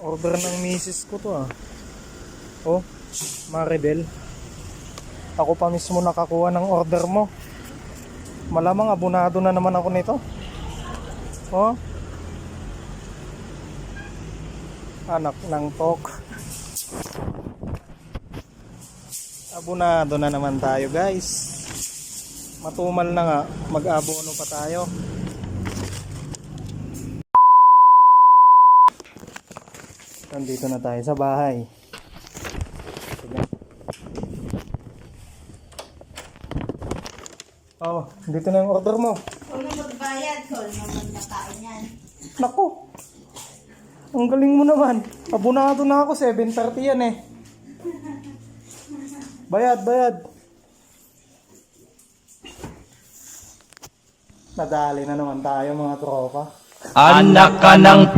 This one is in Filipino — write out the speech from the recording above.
Order ng misis ko to ah. Oh, Maribel. Ako pa mismo nakakuha ng order mo. Malamang abunado na naman ako nito. Oh. Anak ng tok. Abunado na naman tayo guys. Matumal na nga, mag-abono pa tayo. Nandito na tayo sa bahay. Oh, dito na yung order mo. Kung na magbayad, kung naman nakain yan. Naku, ang galing mo naman. Abunado na ako, 7:30 yan eh. Bayad, bayad. Nadali na naman tayo mga tropa. Anak ka ng